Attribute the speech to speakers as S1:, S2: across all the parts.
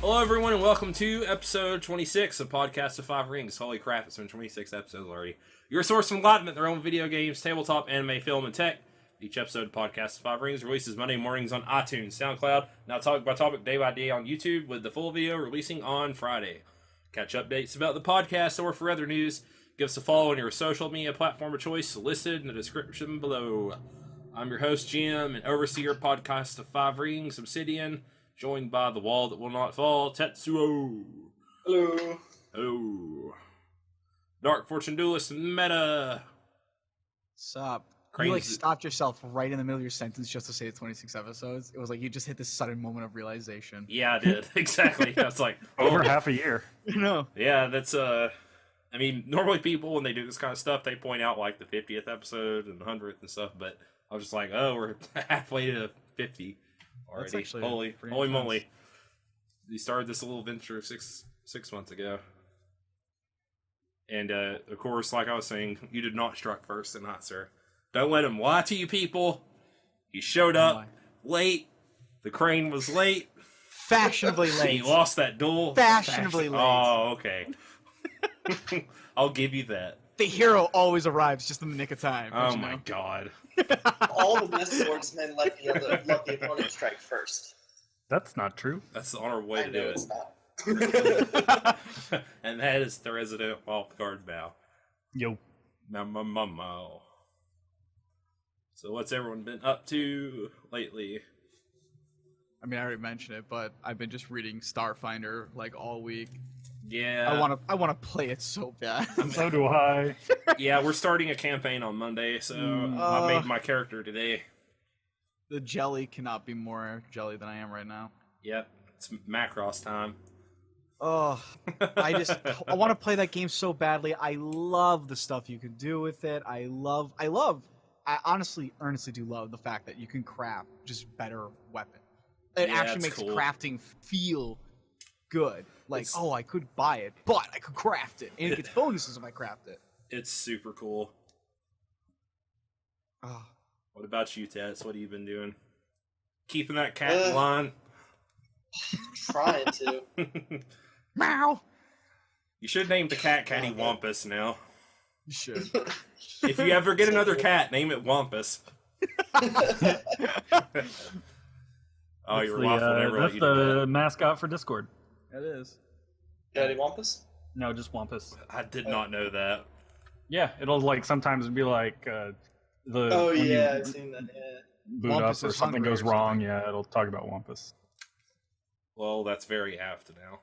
S1: Hello, everyone, and welcome to episode 26 of Podcast of Five Rings. Holy crap, it's been 26 episodes already. Your source of enlightenment, their own video games, tabletop, anime, film, and tech. Each episode of Podcast of Five Rings releases Monday mornings on iTunes, Soundcloud, now topic by topic, day by day on YouTube, with the full video releasing on Friday. Catch updates about the podcast or for other news, give us a follow on your social media platform of choice listed in the description below. I'm your host, Jim, and overseer Podcast of Five Rings, Obsidian, joined by the wall that will not fall, Tetsuo.
S2: Hello.
S1: Hello. Dark Fortune Duelist, Meta.
S3: Sup?
S1: Cranes.
S3: You stopped yourself right in the middle of your sentence just to say it's 26 episodes. It was like you just hit this sudden moment of realization.
S1: Yeah, I did. Exactly. That's like
S4: over half a year.
S3: No.
S1: Yeah, that's I mean, normally people when they do this kind of stuff, they point out like the 50th episode and the 100th and stuff, but I was just like, oh, we're halfway to 50 already. Holy moly! We started this little venture six months ago, and of course, like I was saying, you did not strike first tonight, sir. Don't let him lie to you, people. He showed up late. The crane was late.
S3: Fashionably late.
S1: He lost that duel.
S3: Fashionably late.
S1: Oh, okay. I'll give you that.
S3: The hero always arrives just in the nick of time.
S1: Oh my god.
S2: All the best swordsmen let the opponent strike first.
S4: That's not true.
S1: That's the honorable way to do
S2: it's
S1: it.
S2: not.
S1: And that is the resident wild card bow.
S4: Yo.
S1: Mo. So what's everyone been up to lately?
S3: I mean, I already mentioned it, but I've been just reading Starfinder like all week.
S1: Yeah.
S3: I want to play it so bad.
S4: So do I.
S1: Yeah, we're starting a campaign on Monday, so I made my character today.
S3: The jelly cannot be more jelly than I am right now.
S1: Yep, it's Macross time.
S3: Oh, I want to play that game so badly. I love the stuff you can do with it. I honestly, earnestly do love the fact that you can craft just better weapons. It actually makes
S1: cool.
S3: crafting feel good. Like, I could buy it, but I could craft it. And it gets bonuses if I craft it.
S1: It's super cool.
S3: Oh.
S1: What about you, Tess? What have you been doing? Keeping that cat in line?
S2: Trying to.
S3: Meow!
S1: You should name the cat Catty Wampus now.
S3: You should.
S1: If you ever get another cat, name it Wampus. Oh, your wife will never let you do that.
S4: That's the mascot for Discord.
S3: It is.
S2: Daddy Wampus?
S4: No, just Wampus.
S1: I did not know that.
S4: Yeah, it'll like sometimes be like
S2: Oh yeah, I've seen that. Yeah.
S4: Boot
S3: Wampus
S4: up or
S3: is
S4: something
S3: hungry
S4: goes
S3: or
S4: wrong.
S3: something.
S4: Yeah, it'll talk about Wampus.
S1: Well, that's very apt now.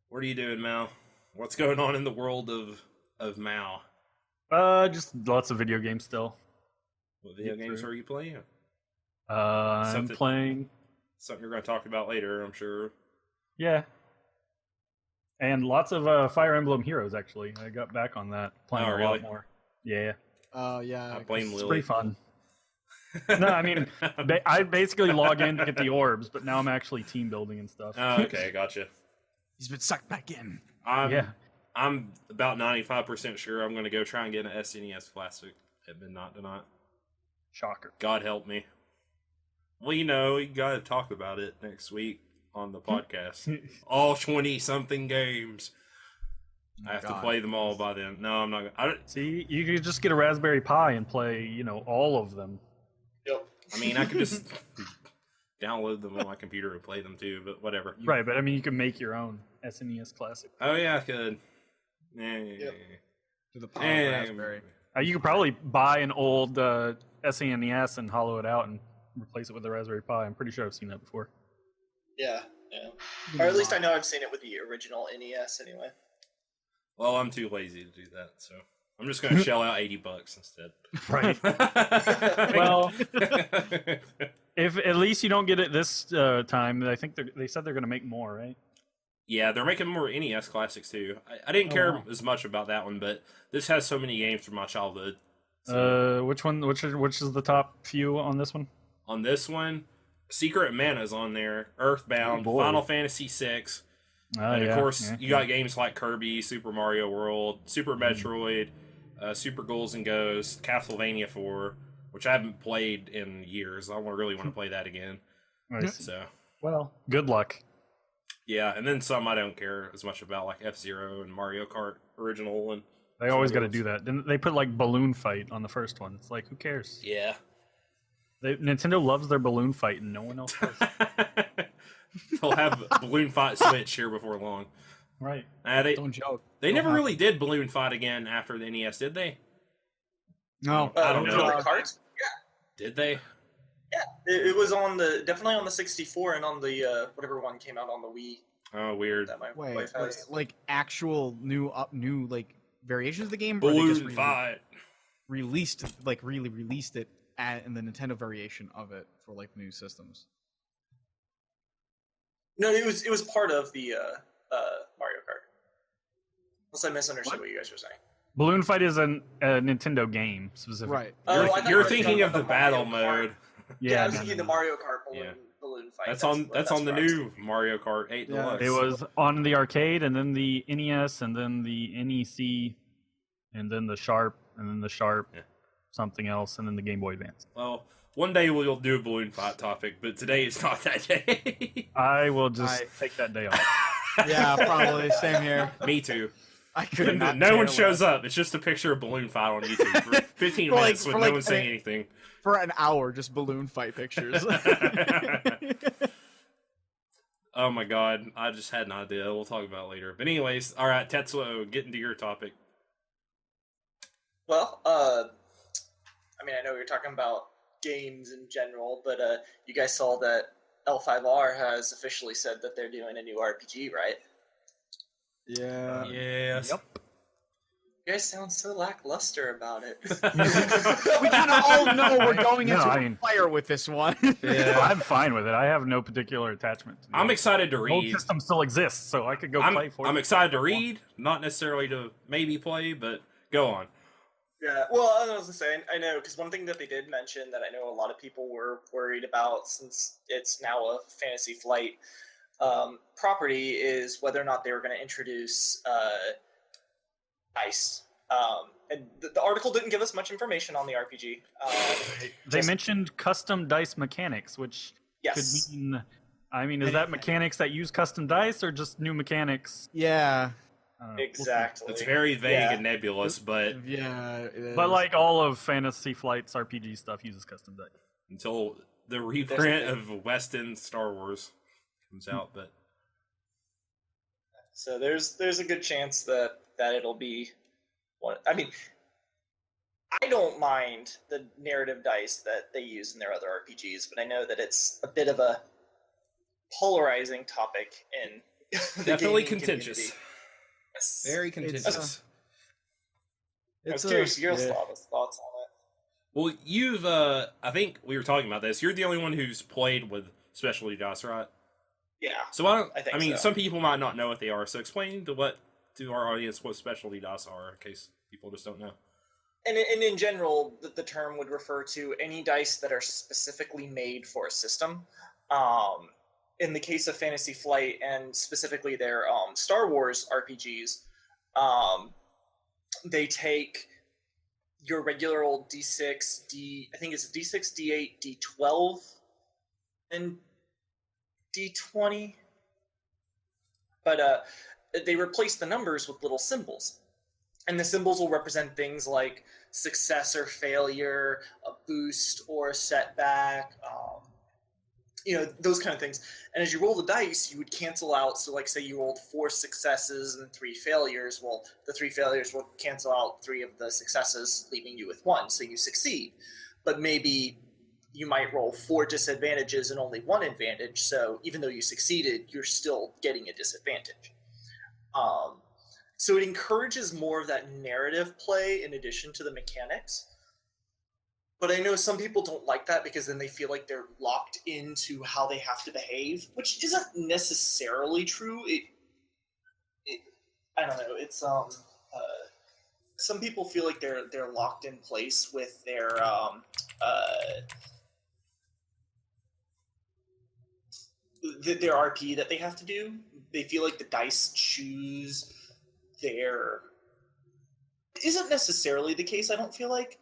S1: What are you doing, Mal? What's going on in the world of Mal?
S4: Just lots of video games still.
S1: What video games are you playing?
S4: I'm playing.
S1: Something you're going to talk about later, I'm sure.
S4: Yeah. And lots of Fire Emblem Heroes, actually. I got back on that, playing a lot more. Yeah.
S3: Oh, yeah.
S1: I blame
S4: It's
S1: Lily.
S4: pretty fun. No, I mean, I basically log in to get the orbs, but now I'm actually team building and stuff.
S1: Oh, okay, gotcha.
S3: He's been sucked back in.
S1: I'm about 95% sure I'm going to go try and get an SNES Classic at midnight tonight.
S4: Shocker.
S1: God help me. Well, you know, you got to talk about it next week on the podcast. All 20-something games. I have to play them all by then. No, I'm not going to.
S4: See, you could just get a Raspberry Pi and play, all of them.
S2: Yep.
S1: I mean, I could just download them on my computer and play them too, but whatever.
S4: Right, but I mean, you can make your own SNES Classic.
S1: Oh, yeah, I could.
S2: Yep.
S3: To the power of Raspberry.
S4: You could probably buy an old SNES and hollow it out and replace it with a Raspberry Pi. I'm pretty sure I've seen that before.
S2: Yeah. Or at least I know I've seen it with the original NES anyway.
S1: Well, I'm too lazy to do that, so I'm just going to shell out $80 instead.
S4: Right. Well, if at least you don't get it this time, I think they said they're going to make more, right?
S1: Yeah, they're making more NES classics too. I didn't care as much about that one, but this has so many games from my childhood. So.
S4: Which one? Which is the top few on this one?
S1: On this one, Secret Mana's on there, Earthbound, Final Fantasy VI, and of course you got games like Kirby, Super Mario World, Super Metroid, Super Ghouls and Ghosts, Castlevania 4, which I haven't played in years. I really want to play that again.
S4: Nice.
S1: So
S4: Well, good luck.
S1: Yeah, and then some I don't care as much about, like F-Zero and Mario Kart original. And
S4: They always got to do that. Then they put like balloon fight on the first one. It's like, who cares?
S1: Yeah.
S4: Nintendo loves their balloon fight, and no one else does.
S1: They'll have Balloon Fight Switch here before long.
S4: Right.
S3: Don't joke.
S1: They never really did Balloon Fight again after the NES, did they?
S3: No.
S1: I don't know.
S2: The cards?
S1: Did they?
S2: Yeah, it was on definitely on the 64 and on the whatever one came out on the Wii.
S1: Oh, weird.
S2: That my
S3: Wait,
S2: wife has.
S3: like actual new like variations of the game, or they just
S1: Balloon Fight.
S3: released it in the Nintendo variation of it for like new systems.
S2: No, it was part of the Mario Kart. Unless I misunderstood what you guys were saying.
S4: Balloon fight is a Nintendo game specifically.
S3: Right.
S2: Oh, I thought you
S1: You're
S2: were
S1: thinking of the battle
S2: Mario Kart.
S1: mode.
S2: Yeah, I was
S4: no,
S2: thinking
S4: no,
S2: the
S4: no.
S2: Mario Kart
S1: Yeah.
S2: balloon fight.
S1: That's on the
S2: where I was
S1: new Mario Kart 8
S3: Yeah.
S1: Deluxe.
S4: It was on the arcade, and then the NES, and then the NEC, and then the Sharp, and then the Sharp,
S1: Yeah.
S4: something else, and then the Game Boy Advance.
S1: Well, one day we'll do a balloon fight topic, but today is not that day.
S4: I will just take that day off.
S3: Yeah, probably same here.
S1: Me too.
S3: I could not.
S1: No one
S3: care
S1: shows
S3: less.
S1: up. It's just a picture of balloon fight on YouTube for 15
S3: For like-
S1: minutes with
S3: for
S1: no
S3: like
S1: one saying
S3: an-
S1: anything.
S3: For an hour, just balloon fight pictures.
S1: Oh my god, I just had an idea. We'll talk about it later. But anyways, all right, Tetsuo, get into your topic.
S2: Well, I mean, I know we were talking about games in general, but you guys saw that L5R has officially said that they're doing a new RPG, right?
S3: Yeah.
S1: Yes.
S4: Yep.
S2: You guys sound so lackluster about it.
S3: We kind of all know we're going
S4: No,
S3: into
S4: I
S3: a
S4: mean-
S3: fire with this one.
S1: Yeah.
S4: I'm fine with it. I have no particular attachment. To the
S1: I'm
S4: old-
S1: excited to
S4: the old
S1: read.
S4: system still exists, so I could go play for
S1: I'm
S4: it.
S1: excited to read, not necessarily to maybe play, but go on.
S2: Yeah, well, I was gonna say, I know, because one thing that they did mention that I know a lot of people were worried about, since it's now a Fantasy Flight property, is whether or not they were going to introduce dice. And the article didn't give us much information on the RPG.
S4: They
S2: just-
S4: mentioned custom dice mechanics, which
S2: Yes.
S4: could mean. I mean, is that mechanics that use custom dice, or just new mechanics?
S3: Yeah.
S4: I don't know. We'll see.
S2: Exactly.
S1: It's very vague
S2: Yeah.
S1: and nebulous, but
S3: Yeah. it is.
S4: But like all of Fantasy Flight's RPG stuff uses custom dice.
S1: until the
S2: There's
S1: reprint
S2: a
S1: of West End Star Wars comes out, but
S2: So there's a good chance that it'll be one. I mean, I don't mind the narrative dice that they use in their other RPGs, but I know that it's a bit of a polarizing topic in the
S1: definitely
S2: gaming
S1: contentious.
S2: community. Yes.
S1: Very contentious.
S2: I was curious your thoughts on it.
S1: Well, you've I think we were talking about this. You're the only one who's played with specialty dice, right?
S2: Yeah.
S1: So
S2: I think
S1: I mean,
S2: so.
S1: some people might not know what they are. So explain to our audience what specialty dice are, in case people just don't know.
S2: And in general, the term would refer to any dice that are specifically made for a system. In the case of Fantasy Flight, and specifically their Star Wars RPGs, they take your regular old D6, I think it's D6, D8, D12, and D20. But they replace the numbers with little symbols. And the symbols will represent things like success or failure, a boost or a setback, those kind of things. And as you roll the dice, you would cancel out. So, like, say you rolled 4 successes and 3 failures. Well, the 3 failures will cancel out 3 of the successes, leaving you with 1. So you succeed. But maybe you might roll 4 disadvantages and only 1 advantage. So even though you succeeded, you're still getting a disadvantage. So it encourages more of that narrative play in addition to the mechanics. But I know some people don't like that because then they feel like they're locked into how they have to behave, which isn't necessarily true. I don't know. It's some people feel like they're locked in place with their RP that they have to do. They feel like the dice choose their. Isn't necessarily the case. I don't feel like.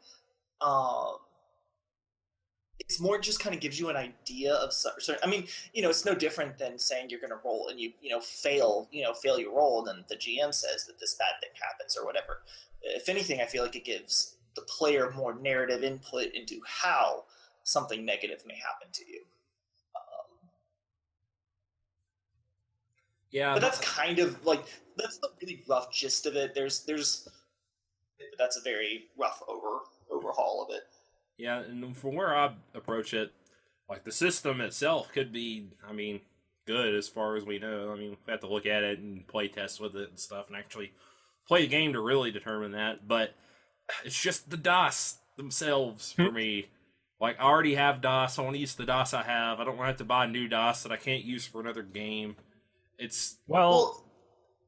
S2: it's more just kind of gives you an idea of certain. I mean, it's no different than saying you're going to roll and you fail your roll, and then the GM says that this bad thing happens or whatever. If anything, I feel like it gives the player more narrative input into how something negative may happen to you.
S1: Yeah,
S2: but that's kind of like that's the really rough gist of it. There's that's a very rough overhaul of it.
S1: Yeah, and from where I approach it, like the system itself could be, I mean, good as far as we know. I mean, we have to look at it and play test with it and stuff and actually play the game to really determine that. But it's just the DOS themselves for me. Like, I already have DOS. I want to use the DOS I have. I don't want to have to buy new DOS that I can't use for another game. It's...
S4: Well,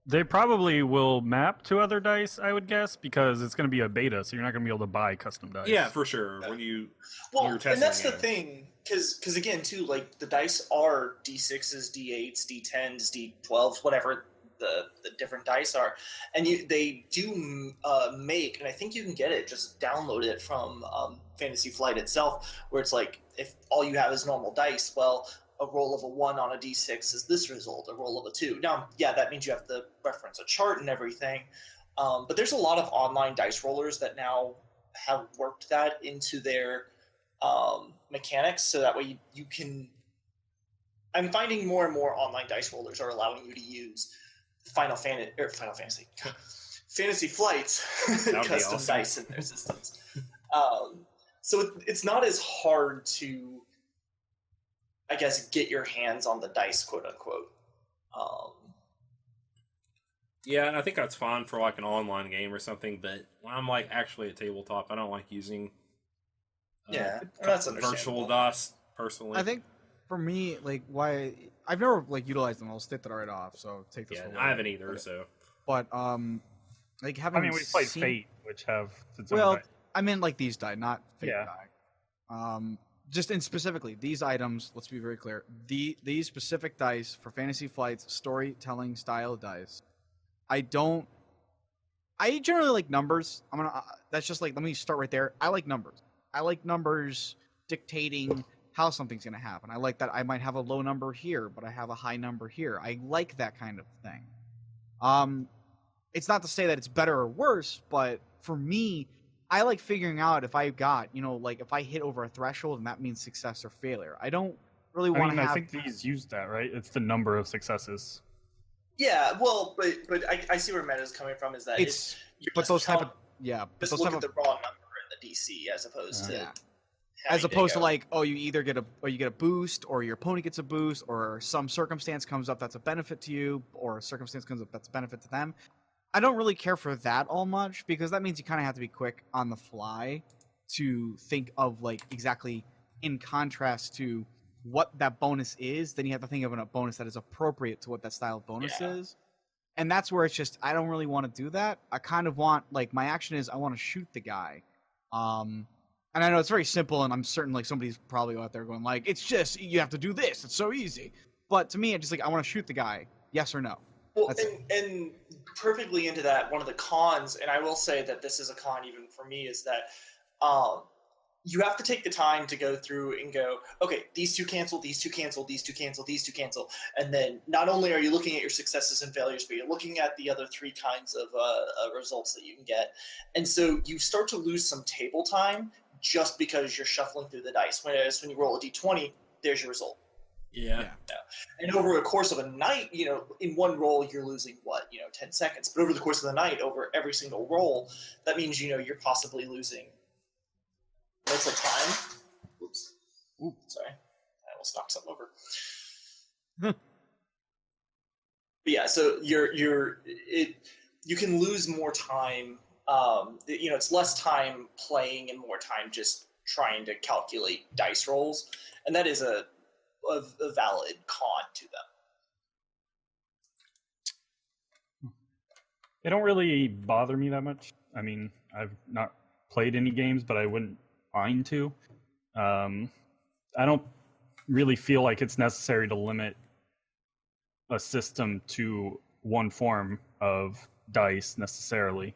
S4: they probably will map to other dice, I would guess, because it's going to be a beta, so you're not going to be able to buy custom dice.
S1: Yeah, for sure. When you're testing
S2: and that's
S1: it.
S2: the thing, because again, too, like, the dice are D6s, D8s, D10s, D12s, whatever the different dice are, and they do make, and I think you can get it, just download it from Fantasy Flight itself, where it's like, if all you have is normal dice, well, a roll of a 1 on a d6 is this result, a roll of a 2. Now, yeah, that means you have to reference a chart and everything, but there's a lot of online dice rollers that now have worked that into their mechanics, so that way you can... I'm finding more and more online dice rollers are allowing you to use Fantasy Flight's custom
S1: awesome.
S2: dice in their systems. So it's not as hard to, I guess, get your hands on the dice, quote unquote.
S1: Yeah, and I think that's fine for like an online game or something, but when I'm like actually a tabletop, I don't like using
S2: that's
S1: virtual DOS personally.
S3: I think for me, like, why I've never like utilized them. I'll state that right off. So take this.
S1: Yeah,
S3: for
S1: I haven't either. So,
S3: but like having.
S4: I mean, we played Fate, which have its own
S3: Well,
S4: dice.
S3: I meant like these die, not Fate
S4: Yeah.
S3: die. Just in specifically these items. Let's be very clear. These specific dice for Fantasy Flight's storytelling style dice. I generally like numbers. That's just like, let me start right there. I like numbers. I like numbers dictating how something's going to happen. I like that I might have a low number here, but I have a high number here. I like that kind of thing. It's not to say that it's better or worse, but for me, I like figuring out if I got, like if I hit over a threshold and that means success or failure. I don't really want to have...
S4: I think these use that, right? It's the number of successes.
S2: Yeah, well, but I see where Meta's coming from, is that
S3: but those type of... Yeah. But
S2: just
S3: those
S2: look
S3: type
S2: at
S3: of...
S2: the raw number in the DC as opposed to...
S3: Yeah.
S2: having
S3: As opposed to
S2: go.
S3: like, oh, you get a boost, or your opponent gets a boost, or some circumstance comes up that's a benefit to you, or a circumstance comes up that's a benefit to them. I don't really care for that all much, because that means you kind of have to be quick on the fly to think of like exactly in contrast to what that bonus is. Then you have to think of a bonus that is appropriate to what that style of bonus is. And that's where it's just, I don't really want to do that. I kind of want, like, my action is I want to shoot the guy. And I know it's very simple, and I'm certain like somebody's probably out there going like, it's just, you have to do this. It's so easy. But to me, it's just like, I want to shoot the guy. Yes or no.
S2: Well, and perfectly into that, one of the cons, and I will say that this is a con even for me, is that you have to take the time to go through and go, okay, these two cancel, these two cancel, these two cancel, these two cancel. And then not only are you looking at your successes and failures, but you're looking at the other 3 kinds of results that you can get. And so you start to lose some table time just because you're shuffling through the dice. Whereas when you roll a d20, there's your result.
S1: yeah.
S2: And over a course of a night, in one roll, you're losing 10 seconds. But over the course of the night, over every single roll, that means, you're possibly losing... What's the time? Oops. Ooh, sorry. I almost knocked something over. But yeah, so you can lose more time. It's less time playing and more time just trying to calculate dice rolls, and that is a valid con to them.
S4: They don't really bother me that much. I mean, I've not played any games, but I wouldn't mind to. I don't really feel like it's necessary to limit a system to one form of dice necessarily.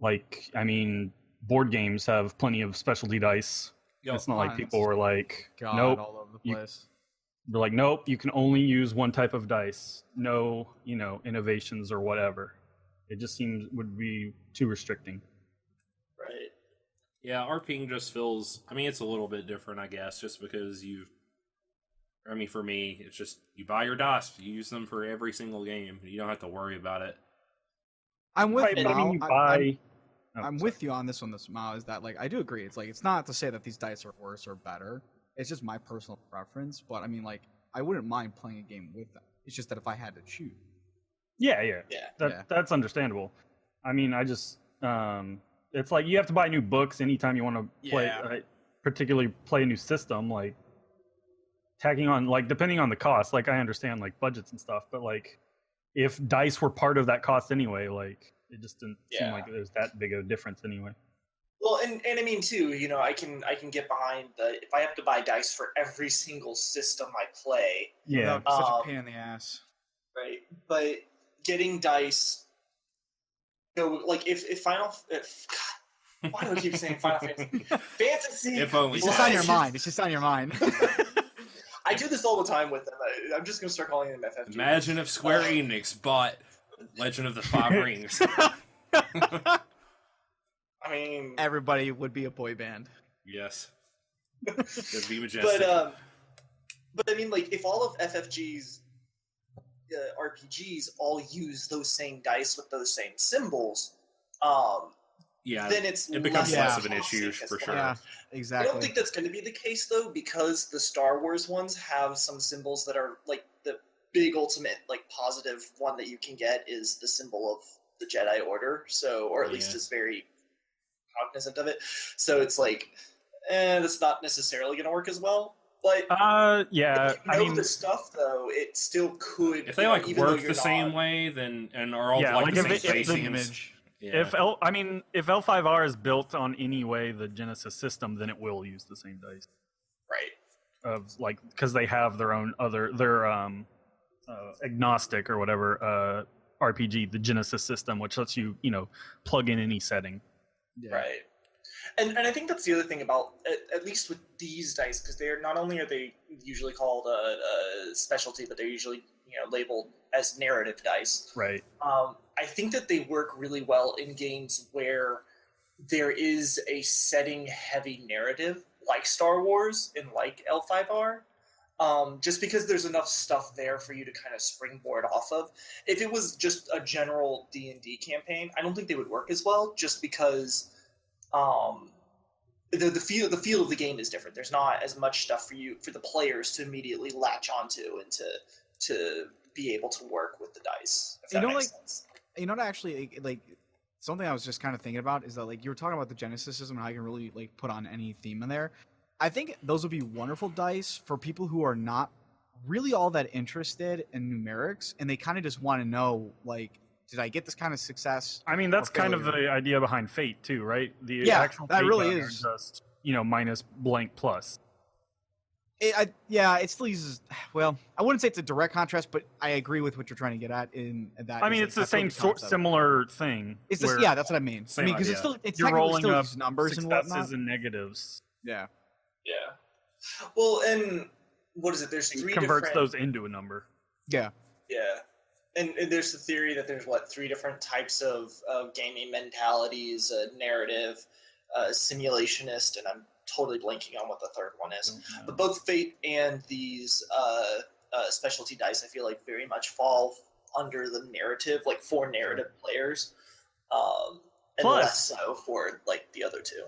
S4: Like, I mean, board games have plenty of specialty dice
S1: Yo,
S4: It's not like people were like,
S3: God,
S4: nope.
S3: all over the
S4: you-
S3: place.
S4: They're like, nope, you can only use one type of dice. No, innovations or whatever. It just seems would be too restricting.
S2: Right.
S1: yeah, RPing just feels. I mean, it's a little bit different, I guess, just because for me, it's just you buy your dice, you use them for every single game. You don't have to worry about it.
S3: I'm with
S4: Right,
S3: you.
S4: but I mean,
S3: Mao.
S4: you buy.
S3: I'm with you on this one, Mao. Is that like I do agree. It's like it's not to say that these dice are worse or better. It's just my personal preference. But I mean, like I wouldn't mind playing a game with them. It's just that if I had to choose.
S4: Yeah.
S2: Yeah.
S4: That's understandable. I mean, I just it's like you have to buy new books anytime you want to play,
S3: Yeah.
S4: particularly play a new system. Like tacking on, like depending on the cost. Like I understand like budgets and stuff, but like if dice were part of that cost anyway, like it just didn't seem
S2: Yeah.
S4: like there's that big of a difference anyway.
S2: Well, and I mean too, I can get behind if I have to buy dice for every single system I play,
S4: Yeah,
S3: That would be such a pain in the ass.
S2: right? But getting dice, like if God, why do I keep saying Final Fantasy? Fantasy.
S1: If only
S3: It's just on your mind. It's just on your mind.
S2: I do this all the time with them. I'm just gonna start calling them FFG.
S1: Imagine if Square Enix bought Legend of the Five Rings.
S2: I mean,
S3: Everybody would be a boy band.
S1: Yes. It'd be majestic.
S2: but I mean, like if all of FFG's RPGs all use those same dice with those same symbols,
S1: yeah,
S2: then it
S1: becomes less of an
S2: toxic
S1: issue
S2: as
S1: for
S2: well.
S1: sure.
S3: Yeah,
S2: I
S3: exactly.
S2: don't think that's going to be the case though, because the Star Wars ones have some symbols that are like the big ultimate, like positive one that you can get is the symbol of the Jedi Order. So, or at least
S1: Yeah.
S2: is very cognizant of it. So it's like, that's not necessarily going to work as well. But
S4: yeah.
S2: if you know the stuff though, it still could.
S1: If they
S2: even though
S1: work
S2: you're
S1: the same
S2: not-
S1: way, then and are all
S4: Yeah,
S1: like
S4: like
S1: the
S4: if
S1: same
S4: it- if the
S1: facings,
S3: image.
S1: yeah.
S4: If L5R is built on any way the Genesis system, then it will use the same dice.
S2: right.
S4: Of like because they have their own their agnostic or whatever RPG, the Genesis system, which lets you plug in any setting.
S3: Yeah.
S2: Right. And I think that's the other thing about, at least with these dice, because they're not only are they usually called a specialty, but they're usually labeled as narrative dice.
S4: Right.
S2: I think that they work really well in games where there is a setting-heavy narrative, like Star Wars and like L5R. Just because there's enough stuff there for you to kind of springboard off of. If it was just a general D&D campaign, I don't think they would work as well, just because the feel of the game is different. There's not as much stuff for the players to immediately latch onto and to be able to work with the dice. If that makes sense.
S3: You know what? Actually, like something I was just kind of thinking about is that like you were talking about the Genesis system and how you can really like put on any theme in there. I think those would be wonderful dice for people who are not really all that interested in numerics and they kind of just want to know, like, did I get this kind of success?
S4: I mean, that's
S3: or
S4: kind of
S3: failure?
S4: the idea behind Fate too, right? The
S3: Yeah,
S4: actual
S3: that
S4: Fate
S3: really
S4: down there
S3: is.
S4: just minus blank plus.
S3: It still uses. Well, I wouldn't say it's a direct contrast, but I agree with what you're trying to get at. In that,
S4: I mean, it's the same similar thing.
S3: It's just,
S4: where
S3: yeah, that's what I mean.
S1: Same
S3: I mean, because
S1: idea.
S3: it's still it's
S4: you're
S3: technically
S4: rolling
S3: still
S4: up
S3: uses numbers and
S4: successes
S3: whatnot.
S4: and negatives.
S3: Yeah.
S2: Yeah. Well, and what is it? There's
S4: It
S2: three
S4: converts
S2: different...
S4: those into a number.
S3: Yeah.
S2: Yeah. And there's the theory that there's, three different types of gaming mentalities, narrative, simulationist, and I'm totally blanking on what the third one is. But both Fate and these specialty dice, I feel like, very much fall under the narrative, like for narrative players, and
S4: Plus-
S2: less so for like the other two.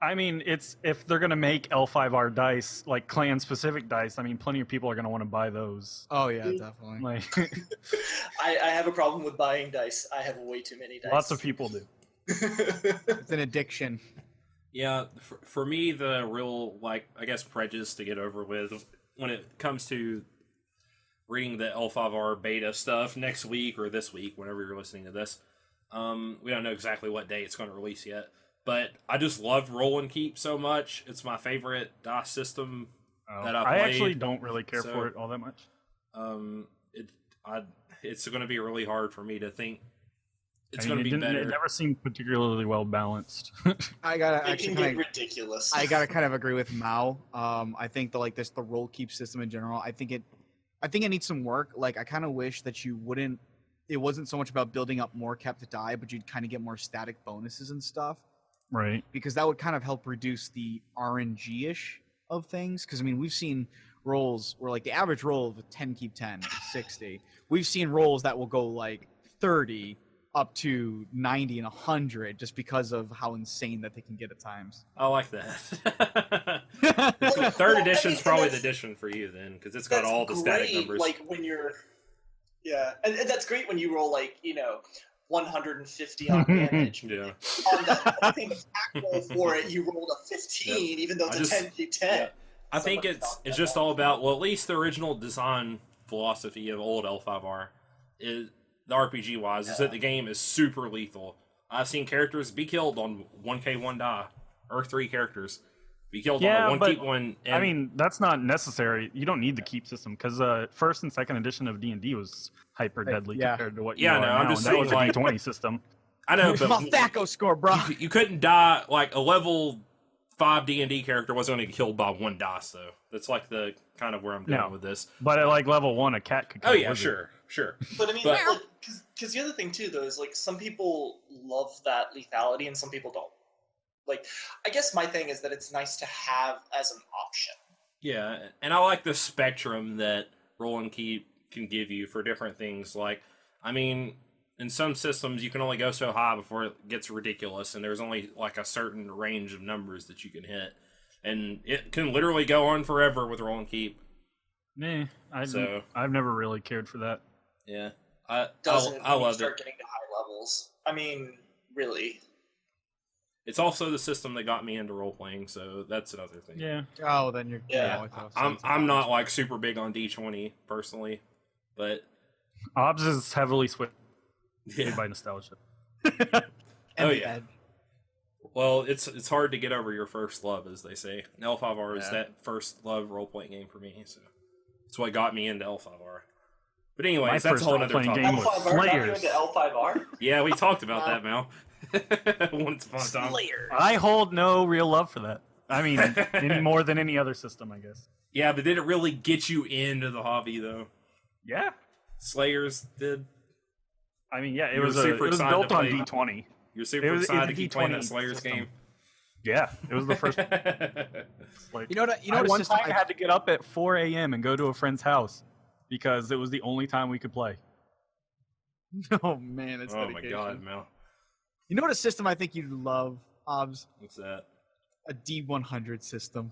S4: I mean, it's if they're gonna make L5R dice, like clan-specific dice. I mean, plenty of people are gonna want to buy those.
S3: Oh yeah, definitely.
S4: Like,
S2: I have a problem with buying dice. I have way too many dice.
S4: lots of people do.
S3: It's an addiction.
S1: Yeah, for me, the real, I guess, prejudice to get over with when it comes to reading the L5R beta stuff next week or this week, whenever you're listening to this. We don't know exactly what day it's going to release yet, but I just love Roll and Keep so much. It's my favorite dice system that I've played.
S4: I actually don't really care for it all that much.
S1: It's going to be really hard for me to think it's going to be better.
S4: It never seemed particularly well balanced.
S3: I gotta
S2: It
S3: actually
S2: can
S3: kind
S2: get
S3: of,
S2: ridiculous.
S3: I gotta kind of agree with Mao. I think the roll keep system in general. I think it needs some work. Like I kind of wish that it wasn't so much about building up more kept die, but you'd kind of get more static bonuses and stuff.
S4: Right.
S3: Because that would kind of help reduce the RNG-ish of things. Because, I mean, we've seen rolls where, like, the average roll of a 10 keep 10 is 60. We've seen rolls that will go, like, 30 up to 90 and 100 just because of how insane that they can get at times.
S1: I like that. Third edition's probably the edition for you, then, because it's got all the static numbers.
S2: Like, when you're... Yeah, and that's great when you roll, like, 150 on damage.
S1: Yeah.
S2: On that attack roll for it, you rolled a 15, even though it's a 10 keep 10.
S1: Yeah. I think it's just all about, well, at least the original design philosophy of old L5R is the RPG wise is that the game is super lethal. I've seen characters be killed on 1k1 die, or 3 characters be killed on a 1 keep 1. And
S4: I mean, that's not necessary. You don't need the keep system because first and second edition of D&D was hyper deadly compared to what you are now.
S1: I'm just
S4: that
S1: saying,
S4: was a
S1: like,
S4: D20 system.
S1: I know, but
S3: My THACO score, bro.
S1: you couldn't die, like a level 5 D&D character wasn't going to get killed by 1 dice, though. That's like the kind of where I'm going with this.
S4: But at like level 1, a cat could kill
S1: Oh yeah,
S4: a wizard.
S1: sure.
S2: But I mean, because the other thing too, though, is like some people love that lethality and some people don't. Like, I guess my thing is that it's nice to have as an option.
S1: Yeah, and I like the spectrum that roll and keep can give you for different things. Like, I mean, in some systems you can only go so high before it gets ridiculous, and there's only like a certain range of numbers that you can hit, and it can literally go on forever with roll and keep.
S4: I've never really cared for that.
S1: Yeah,
S2: I
S1: love
S2: start getting to high levels. I mean, really.
S1: It's also the system that got me into role playing, so that's another thing.
S4: Yeah.
S3: Oh, then you're...
S2: Yeah.
S1: I'm not like super big on D20 personally, but
S4: OBS is heavily swayed
S1: yeah.
S4: by nostalgia.
S1: Oh yeah. Well, it's hard to get over your first love, as they say. And L5R is that first love role playing game for me, so it's what got me into L5R. But anyways, that's a whole other topic.
S4: Game
S2: L5R got you into L5R?
S1: Yeah, we talked about that, Mal. Once upon a time.
S4: I hold no real love for that. I mean, any more than any other system, I guess.
S1: Yeah, but did it really get you into the hobby, though?
S4: Yeah.
S1: Slayers did.
S4: I mean, yeah, it
S1: You were
S4: was
S1: super
S4: built
S1: excited to
S4: on
S1: play-
S4: D20.
S1: You're super
S4: It's
S1: excited
S4: a
S1: to keep
S4: D20
S1: playing that Slayers
S4: system.
S1: game.
S4: Yeah, it was the first. Like,
S3: You know what
S4: one
S3: system
S4: time I had to get up at 4 a.m. and go to a friend's house because it was the only time we could play.
S3: Oh man, it's
S1: Oh my
S3: dedication.
S1: god, Mal.
S3: You know what a system I think you'd love, Obs?
S1: What's that?
S3: A D100 system.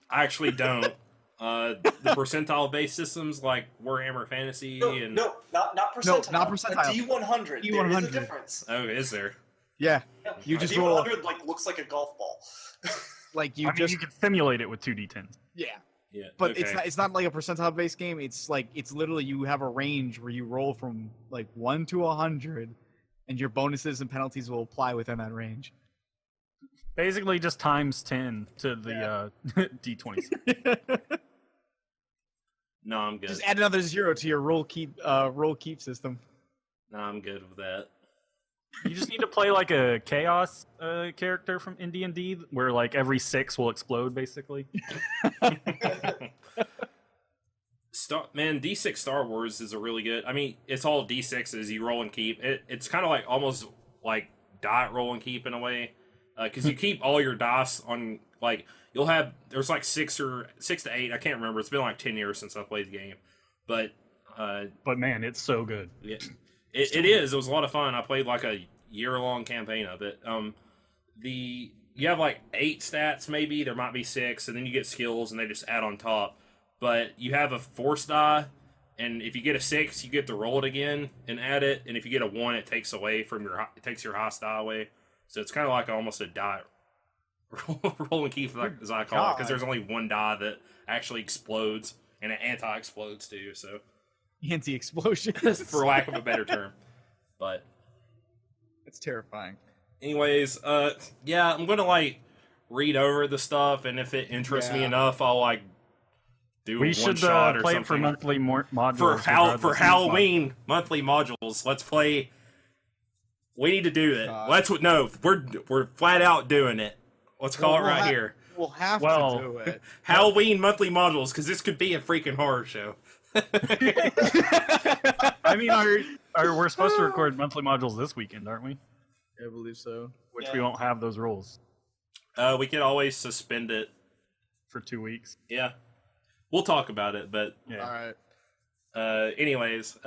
S1: I actually don't. The percentile-based systems like Warhammer Fantasy and...
S2: No, not percentile.
S3: not percentile.
S2: A D100. There is
S3: D100.
S2: a difference.
S1: Oh, is there?
S3: Yeah,
S2: Yeah.
S3: you
S2: A
S3: just roll
S2: D100 like looks like a golf ball.
S3: like you
S4: I mean,
S3: just
S4: you could simulate it with 2d10s.
S3: yeah.
S1: Yeah.
S3: But
S1: okay.
S3: it's not like a percentile based game. It's literally you have a range where you roll from like 1 to 100, and your bonuses and penalties will apply within that range.
S4: Basically, just times 10 to the d20s.
S1: No, I'm good.
S3: Just add another 0 to your roll keep system.
S1: No, I'm good with that.
S4: You just need to play like a chaos character from D&D where like every 6 will explode, basically.
S1: D6 Star Wars is a really good... I mean, it's all D6s. You roll and keep. It's kind of like almost like die roll and keep in a way. Because you keep all your dice on... Like, you'll have... There's like 6 to 8. I can't remember. It's been like 10 years since I played the game. But
S4: man, it's so good.
S1: yeah, it is. It was a lot of fun. I played like a year-long campaign of it. You have like 8 stats maybe. There might be 6, and then you get skills, and they just add on top. But you have a force die, and if you get a 6, you get to roll it again and add it. And if you get a 1, it takes your highest die away. So it's kind of like almost a die roll and keep, like, as I call it, because there's only 1 die that actually explodes, and it anti-explodes too. So
S3: Anti-explosion.
S1: for lack of a better term, but.
S3: It's terrifying.
S1: Anyways, yeah, I'm gonna like read over the stuff, and if it interests me enough, I'll like do
S4: We
S1: one
S4: should
S1: shot or
S4: play
S1: something.
S4: it for monthly modules.
S1: For Halloween monthly modules. Let's play We need to do it.
S3: God.
S1: Let's no. We're flat out doing it. Let's call it right here.
S3: We'll have
S4: Well-
S3: to do it.
S1: Halloween monthly modules, because this could be a freaking horror show.
S4: I mean, we're supposed to record monthly modules this weekend, aren't we?
S3: I believe so.
S4: Which
S2: Yeah.
S4: we won't have those rules
S1: We could always suspend it.
S4: for 2 weeks.
S1: Yeah, we'll talk about it. But
S4: Yeah.
S3: All right.
S1: anyways,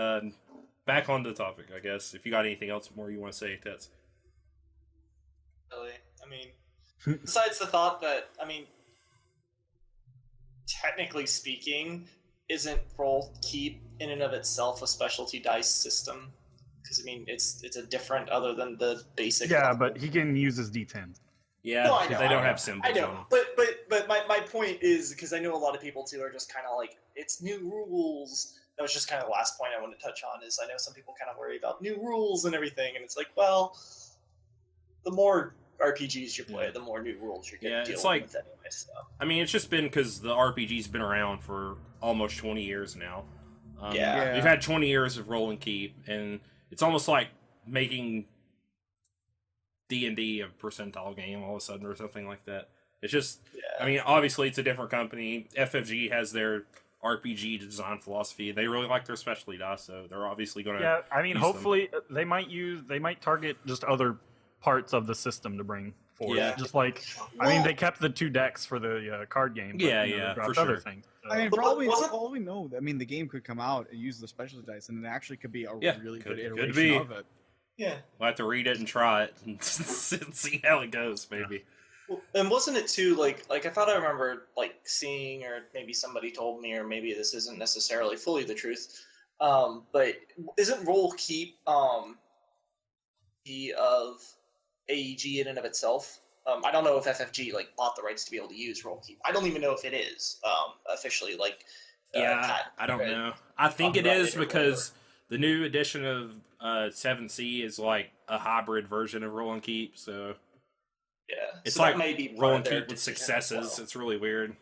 S1: back on the topic. I guess if you got anything else more you want to say, Tets.
S2: Really. I mean, besides the thought that, I mean, technically speaking, isn't roll keep in and of itself a specialty dice system? Because I mean, it's a different other than the basic.
S4: Yeah,
S2: level.
S4: but he can use his D10s.
S1: Yeah,
S2: No, I know,
S1: they don't
S2: I
S1: have
S2: know.
S1: symbols.
S2: I know,
S1: on them.
S2: but my point is, because I know a lot of people too are just kind of like, it's new rules. That was just kind of the last point I wanted to touch on. Is I know some people kind of worry about new rules and everything, and it's like, well, the more RPGs you play, the more new rules you're
S1: Yeah,
S2: getting
S1: it's
S2: dealing
S1: like-
S2: with anyway. So.
S1: I mean, it's just been because the RPG's been around for almost 20 years now.
S2: Yeah.
S1: We've had 20 years of roll and keep, and it's almost like making D&D a percentile game all of a sudden or something like that. It's just,
S2: Yeah.
S1: I mean, obviously it's a different company. FFG has their RPG design philosophy. They really like their specialty dice, so they're obviously going to...
S4: Yeah, I mean,
S1: use
S4: hopefully they might target just other parts of the system to bring forward.
S1: Yeah.
S4: Just like, I mean, they kept the 2 decks for the card game. But,
S1: Yeah,
S4: you know,
S1: yeah,
S4: they dropped
S1: for
S4: other
S1: sure.
S4: things.
S3: I mean,
S2: But
S3: for all we,
S2: wasn't-
S3: for all we know, I mean, the game could come out and use the specialty dice, and it actually could be a
S1: Yeah,
S3: really
S1: could-
S3: good
S1: could
S3: iteration
S1: be.
S3: of it.
S2: Yeah.
S1: We'll have to read it and try it and see how it goes, maybe.
S2: Well, and wasn't it too like I thought I remember like seeing, or maybe somebody told me, or maybe this isn't necessarily fully the truth, but isn't roll keep the of AEG in and of itself? I don't know if FFG like bought the rights to be able to use roll keep. I don't even know if it is officially like.
S1: Yeah, I don't know. I think it
S2: copyrighted
S1: is
S2: or
S1: because the new edition of 7C is like a hybrid version of roll and keep, so
S2: Yeah,
S1: it's
S2: so that
S1: like
S2: may be part
S1: roll
S2: of
S1: and
S2: their
S1: keep with
S2: decision as
S1: successes.
S2: well.
S1: It's really weird.